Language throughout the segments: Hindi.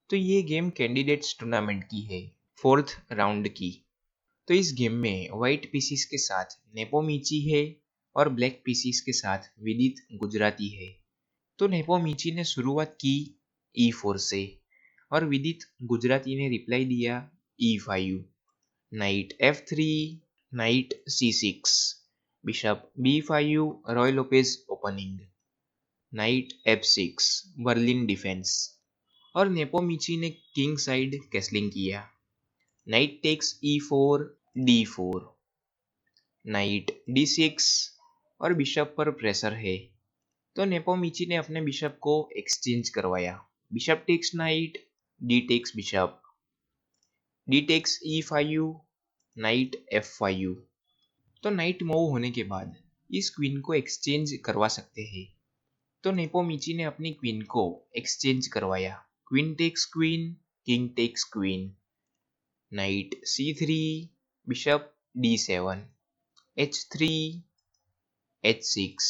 तो ये गेम कैंडिडेट्स टूर्नामेंट की है, फोर्थ राउंड की। तो इस गेम में व्हाइट पीसीस के साथ नेपोमिची है और ब्लैक पीसीस के साथ विदित गुजराती है। तो नेपोमिची ने शुरुआत की E4 से और विदित गुजराती ने रिप्लाई दिया E5, knight F3, knight C6, bishop B5, Ruy Lopez opening, knight F6, Berlin defence. और नेपोमिची ने किंग साइड कैसलिंग किया, knight takes E4, D4, knight D6 और बिशप पर प्रेशर है। तो नेपोमिची ने अपने बिशप को एक्सचेंज करवाया, bishop takes knight, d takes bishop, d takes E5, knight F5। तो नाइट मूव होने के बाद इस क्वीन को एक्सचेंज करवा सकते हैं। तो नेपोमिची ने अपनी क्वीन को एक्सचेंज करवाया, queen takes queen, king takes queen, knight C3, bishop D7, H3, H6,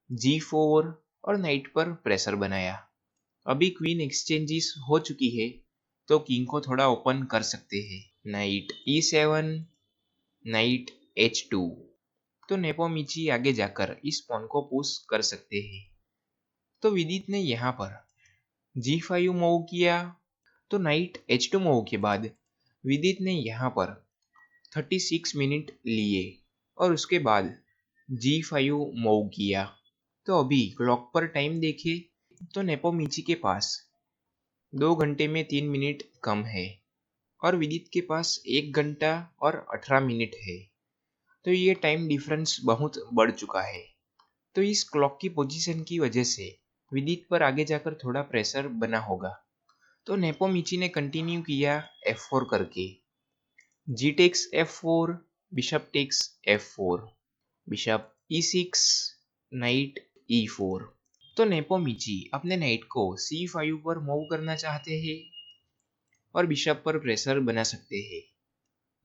G4 और नाइट पर प्रेशर बनाया। अभी क्वीन एक्सचेंजेस हो चुकी है तो किंग को थोड़ा ओपन कर सकते हैं, नाइट E7, नाइट H2। तो नेपोमिची आगे जाकर इस पॉन को पुश कर सकते हैं। तो विदित ने यहाँ पर G5 मूव किया। तो नाइट H2 मूव के बाद विदित ने यहाँ पर 36 मिनट लिए और उसके बाद G5 मूव किया। तो अभी क्लॉक पर टाइम देखे तो नेपोमिची के पास 2 घंटे में 3 मिनट कम है और विदित के पास 1 घंटा और 18 मिनट है। तो ये टाइम डिफरेंस बहुत बढ़ चुका है। तो इस क्लॉक की पोजीशन की वजह से विदित पर आगे जाकर थोड़ा प्रेशर बना होगा। तो नेपोमिची ने कंटिन्यू किया F4 करके, G takes F4, bishop takes F4, bishop E6, knight E4। तो नेपोमिची अपने नाइट को C5 पर मूव करना चाहते हैं और बिशप पर प्रेशर बना सकते हैं,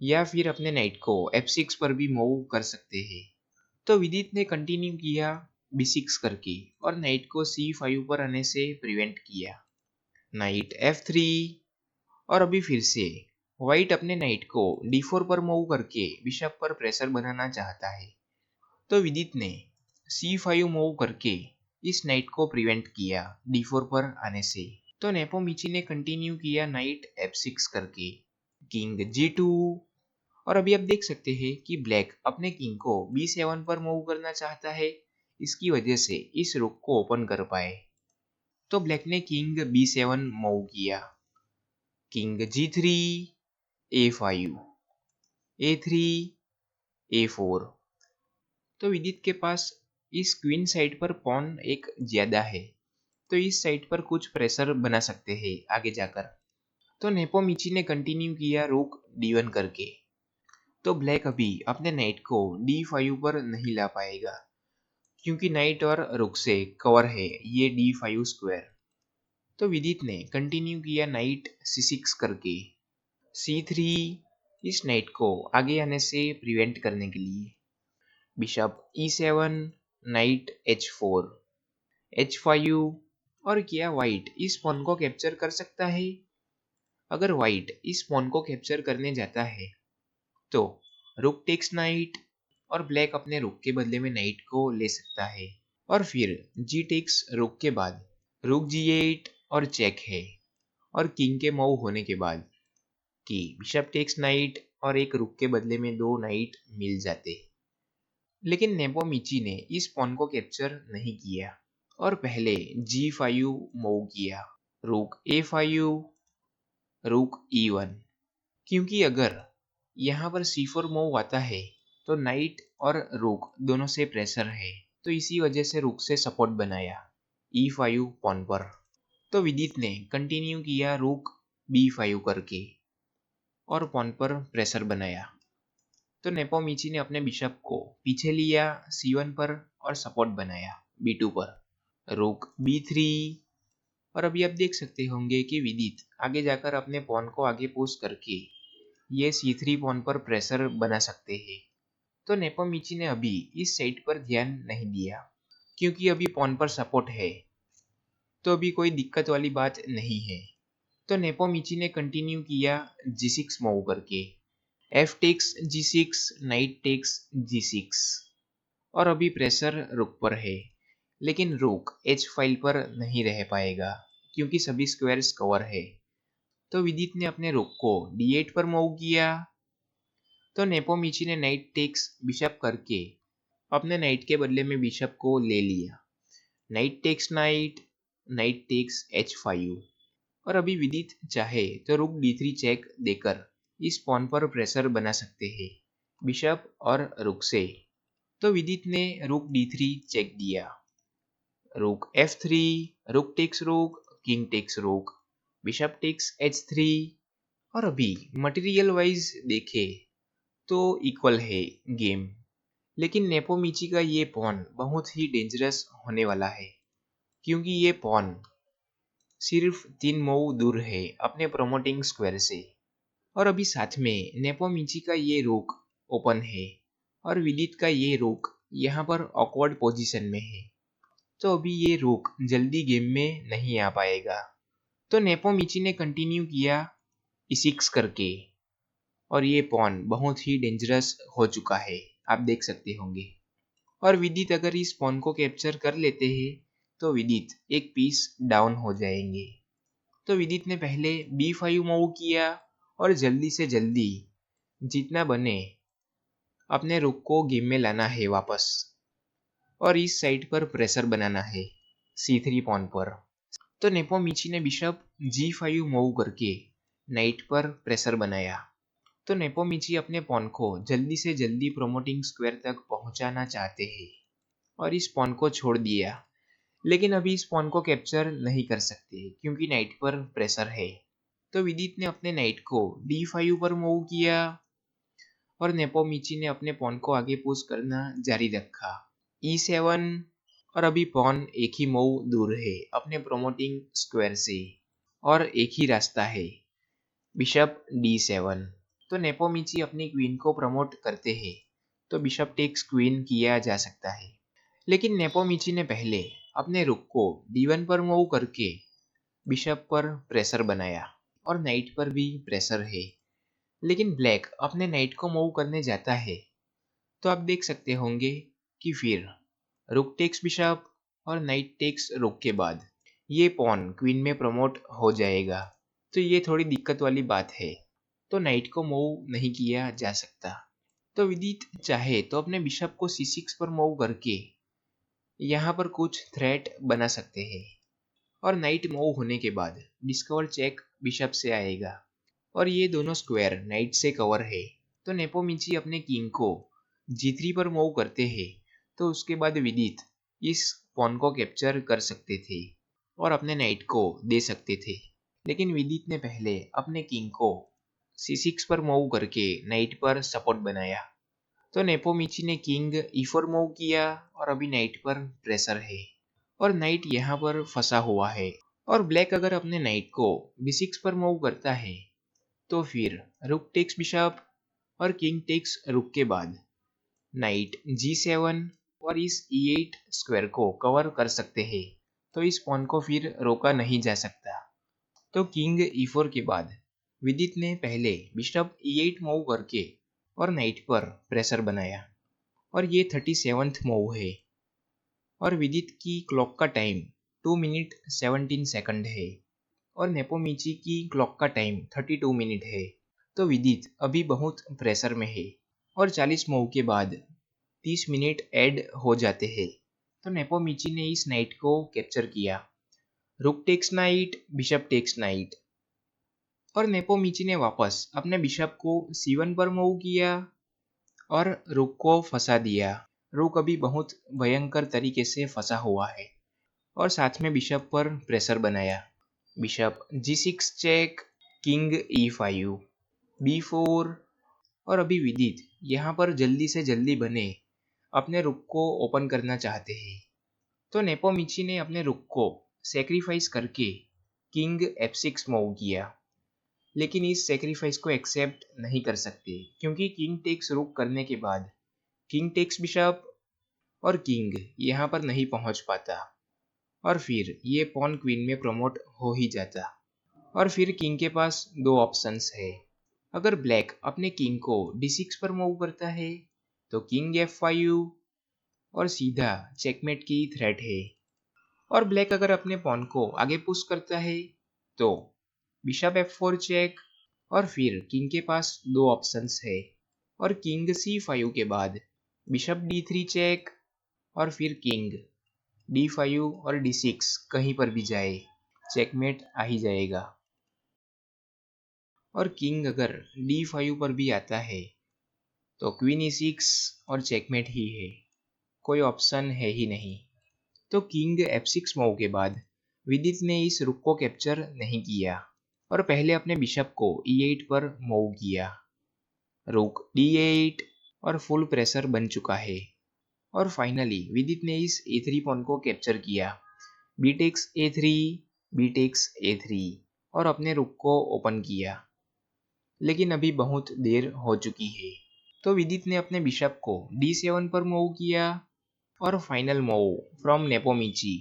या फिर अपने नाइट को F6 पर भी मूव कर सकते हैं। तो विदित ने कंटिन्यू किया B6 करके और नाइट को C5 पर आने से प्रिवेंट किया, नाइट F3। और अभी फिर से व्हाइट अपने नाइट को D4 पर मूव करके बिशप पर प्रेशर बनाना चाहता है। तो विदित ने C5 मूव करके इस नाइट को प्रिवेंट किया D4 पर आने से। तो नेपोमिची ने कंटिन्यू किया नाइट F6 करके, किंग G2। और अभी आप देख सकते हैं कि ब्लैक अपने किंग को B7 पर मूव करना चाहता है, इसकी वजह से इस रुक को ओपन कर पाए। तो ब्लैक ने किंग B7 मूव किया, king G3, A5, A3, A4। तो विदित के पास इस क्वीन साइड पर पॉन एक ज्यादा है, तो इस साइड पर कुछ प्रेशर बना सकते हैं आगे जाकर। तो नेपोमिची ने कंटिन्यू किया रुक D1 करके। तो ब्लैक अभी अपने नाइट को D5 पर नहीं ला पाएगा क्योंकि नाइट और रुक से कवर है ये D5 स्क्वायर। तो विदित ने कंटिन्यू किया नाइट C6 करके, C3, इस नाइट को आगे आने से प्रिवेंट करने के लिए, bishop E7, night H4, H5। और क्या व्हाइट इस पॉन को कैप्चर कर सकता है? अगर व्हाइट इस पॉन को कैप्चर करने जाता है तो रुक टेक्स नाइट और ब्लैक अपने रुक के बदले में नाइट को ले सकता है। और फिर जी टेक्स रुक के बाद रुक G8 और चेक है। और किंग के मूव होने के बाद कि बिशप टेक्स नाइट और एक रुक के बदले में 2 नाइट मिल जाते। लेकिन नेपोमिची ने इस पॉन को कैप्चर नहीं किया और पहले G5 मूव किया, रुक A5, रुक E1। क्योंकि अगर यहाँ पर C4 मूव आता है तो नाइट और रुक दोनों से प्रेशर है, तो इसी वजह से रुक से सपोर्ट बनाया E5 पॉन पर। तो विदित ने कंटिन्यू किया रुक B5 करके और पॉन पर प्रेशर बनाया। तो नेपोमिची ने अपने बिशप को पीछे लिया C1 पर और सपोर्ट बनाया B2 पर, रुक B3। और अभी आप देख सकते होंगे कि विदित आगे जाकर अपने पॉन को आगे पुश करके ये C3 पॉन पर प्रेशर बना सकते हैं। तो नेपोमिची ने अभी इस साइड पर ध्यान नहीं दिया क्योंकि अभी पॉन पर सपोर्ट है, तो अभी कोई दिक्कत वाली बात नहीं है। तो नेपोमिची ने कंटिन्यू किया G6 मूव करके। F takes G6, knight takes G6 और अभी प्रेशर रुक पर है, लेकिन रुक H फाइल पर नहीं रह पाएगा क्योंकि सभी स्क्वायर्स कवर है। तो विदित ने अपने रुक को D8 पर मूव किया। तो नेपोमिची ने नाइट टेक्स बिशप करके अपने नाइट के बदले में बिशप को ले लिया। Knight takes knight, knight takes H5 और अभी विदित चाहे तो रुक D3 चेक देकर इस पॉन पर प्रेशर बना सकते हैं बिशप और रुक से। तो विदित ने रुक D3 चेक दिया। रुक F3, रुक टेक्स रुक, किंग टेक्स रुक, बिशप टेक्स H3 और अभी मटेरियल वाइज देखे तो इक्वल है गेम। लेकिन नेपोमिची का ये पॉन बहुत ही डेंजरस होने वाला है क्योंकि ये पॉन सिर्फ 3 मूव दूर है अपने प्रोमोटिंग स्क्वायर से और अभी साथ में नेपोमिची का ये रुक ओपन है और विदित का ये रुक यहाँ पर ऑकवर्ड पोजीशन में है। तो अभी ये रुक जल्दी गेम में नहीं आ पाएगा। तो नेपोमिची ने कंटिन्यू किया E6 करके और ये पॉन बहुत ही डेंजरस हो चुका है, आप देख सकते होंगे। और विदित अगर इस पॉन को कैप्चर कर लेते हैं तो विदित एक पीस डाउन हो जाएंगे। तो विदित ने पहले B5 मूव किया और जल्दी से जल्दी जितना बने अपने रुक को गेम में लाना है वापस और इस साइड पर प्रेशर बनाना है C3 पॉन पर। तो नेपोमिची ने बिशप G5 मूव करके नाइट पर प्रेशर बनाया। तो नेपोमिची अपने पॉन को जल्दी से जल्दी प्रोमोटिंग स्क्वायर तक पहुंचाना चाहते हैं और इस पॉन को छोड़ दिया, लेकिन अभी इस पॉन को कैप्चर नहीं कर सकते क्योंकि नाइट पर प्रेशर है। तो विदित ने अपने नाइट को D5 पर मूव किया और नेपोमिची ने अपने पॉन को आगे पुश करना जारी रखा E7 और अभी पॉन एक ही मूव दूर है अपने प्रोमोटिंग स्क्वायर से और एक ही रास्ता है बिशप D7। तो नेपोमिची अपनी क्वीन को प्रमोट करते हैं तो बिशप टेक्स क्वीन किया जा सकता है, लेकिन नेपोमिची ने पहले अपने रुक को D1 पर मूव करके बिशप पर प्रेशर बनाया और नाइट पर भी प्रेशर है, लेकिन ब्लैक अपने नाइट को मूव करने जाता है। तो आप देख सकते होंगे कि फिर रुक टेक्स बिशप और नाइट टेक्स रुक के बाद ये पॉन क्वीन में प्रमोट हो जाएगा। तो ये थोड़ी दिक्कत वाली बात है, तो नाइट को मूव नहीं किया जा सकता। तो विदित चाहे तो अपने बिशप को C6 पर मूव करके यहाँ पर कुछ थ्रेट बना सकते हैं और नाइट मूव होने के बाद डिस्कवर चेक बिशप से आएगा और ये दोनों स्क्वायर नाइट से कवर है। तो नेपोमिची अपने किंग को G3 पर मूव करते हैं तो उसके बाद विदित इस पॉन को कैप्चर कर सकते थे और अपने नाइट को दे सकते थे, लेकिन विदित ने पहले अपने किंग को C6 पर मूव करके नाइट पर सपोर्ट बनाया। तो नेपोमिची ने किंग E4 मूव किया और अभी नाइट पर प्रेशर है और नाइट यहाँ पर फंसा हुआ है और ब्लैक अगर अपने नाइट को B6 पर मूव करता है तो फिर रुक टेक्स बिशप और किंग टेक्स रुक के बाद नाइट G7 और इस E8 स्क्वायर को कवर कर सकते हैं, तो इस पॉन को फिर रोका नहीं जा सकता। तो किंग E4 के बाद विदित ने पहले बिशप E8 मूव करके और नाइट पर प्रेशर बनाया और ये 37th मूव है और विदित की क्लॉक का टाइम 2 मिनट 17 सेकंड है और नेपोमिची की क्लॉक का टाइम 32 मिनट है। तो विदित अभी बहुत प्रेशर में है और 40 मूव के बाद 30 मिनट ऐड हो जाते हैं। तो नेपोमिची ने इस नाइट को कैप्चर किया। Rook takes knight, bishop takes knight और नेपोमिची ने वापस अपने बिशप को C1 पर मूव किया और रुक को फंसा दिया। रुक अभी बहुत भयंकर तरीके से फंसा हुआ है और साथ में बिशप पर प्रेशर बनाया। Bishop G6 check, king E5, B4 और अभी विदित यहाँ पर जल्दी से जल्दी बने अपने रुक को ओपन करना चाहते हैं। तो नेपोमिची ने अपने रुक को सेक्रीफाइस करके किंग F6 मूव किया, लेकिन इस सेक्रीफाइस को एक्सेप्ट नहीं कर सकते क्योंकि किंग टेक्स रुक करने के बाद किंग टेक्स बिशप और किंग यहाँ पर नहीं पहुँच पाता और फिर ये पॉन क्वीन में प्रमोट हो ही जाता। और फिर किंग के पास दो ऑप्शंस है। अगर ब्लैक अपने किंग को d6 पर मूव करता है तो किंग f5 और सीधा चेकमेट की थ्रेट है। और ब्लैक अगर अपने पॉन को आगे पुश करता है तो बिशप f4 चेक, और फिर किंग के पास दो ऑप्शंस है। और किंग c5 के बाद बिशप d3 चेक, और फिर किंग d5 और d6 कहीं पर भी जाए चेकमेट आ ही जाएगा। और किंग अगर d5 पर भी आता है तो क्वीन e6 और चेकमेट ही है, कोई ऑप्शन है ही नहीं। तो किंग f6 मूव के बाद विदित ने इस रुक को कैप्चर नहीं किया और पहले अपने बिशप को e8 पर मूव किया। रुक d8 और फुल प्रेशर बन चुका है। और फाइनली विदित ने इस a3 पॉन को कैप्चर किया। b takes a3, b takes a3 और अपने रुक को ओपन किया। लेकिन अभी बहुत देर हो चुकी है, तो विदित ने अपने बिशप को d7 पर मूव किया। और final move from Nepomniachtchi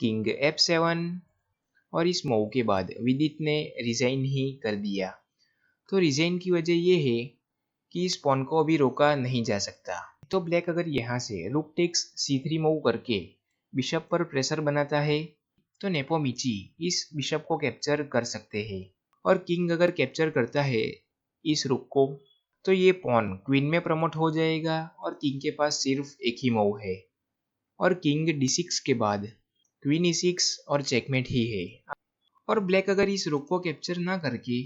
king f7, और इस मूव के बाद विदित ने रिजाइन ही कर दिया। तो रिजाइन की वजह यह है कि इस पॉन को अभी रोका नहीं जा सकता। तो ब्लैक अगर यहाँ से रुक टेक्स c3 मूव करके बिशप पर प्रेशर बनाता है तो नेपोमिची इस बिशप को कैप्चर कर सकते हैं। और किंग अगर कैप्चर करता है इस रुक को तो ये पॉन क्वीन में प्रमोट हो जाएगा और किंग के पास सिर्फ एक ही मूव है। और किंग d6 के बाद क्वीन e6 और चेकमेट ही है। और ब्लैक अगर इस रुक को कैप्चर ना करके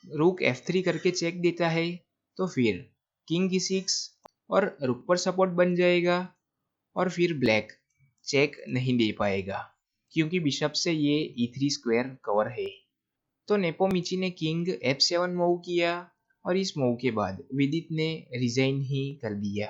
रुक f3 करके चेक देता है तो फिर किंग e6 और रुक पर सपोर्ट बन जाएगा। और फिर ब्लैक चेक नहीं दे पाएगा क्योंकि बिशप से ये e3 स्क्वायर कवर है। तो नेपोमिची ने किंग f7 मूव किया और इस मूव के बाद विदित ने रिजाइन ही कर दिया।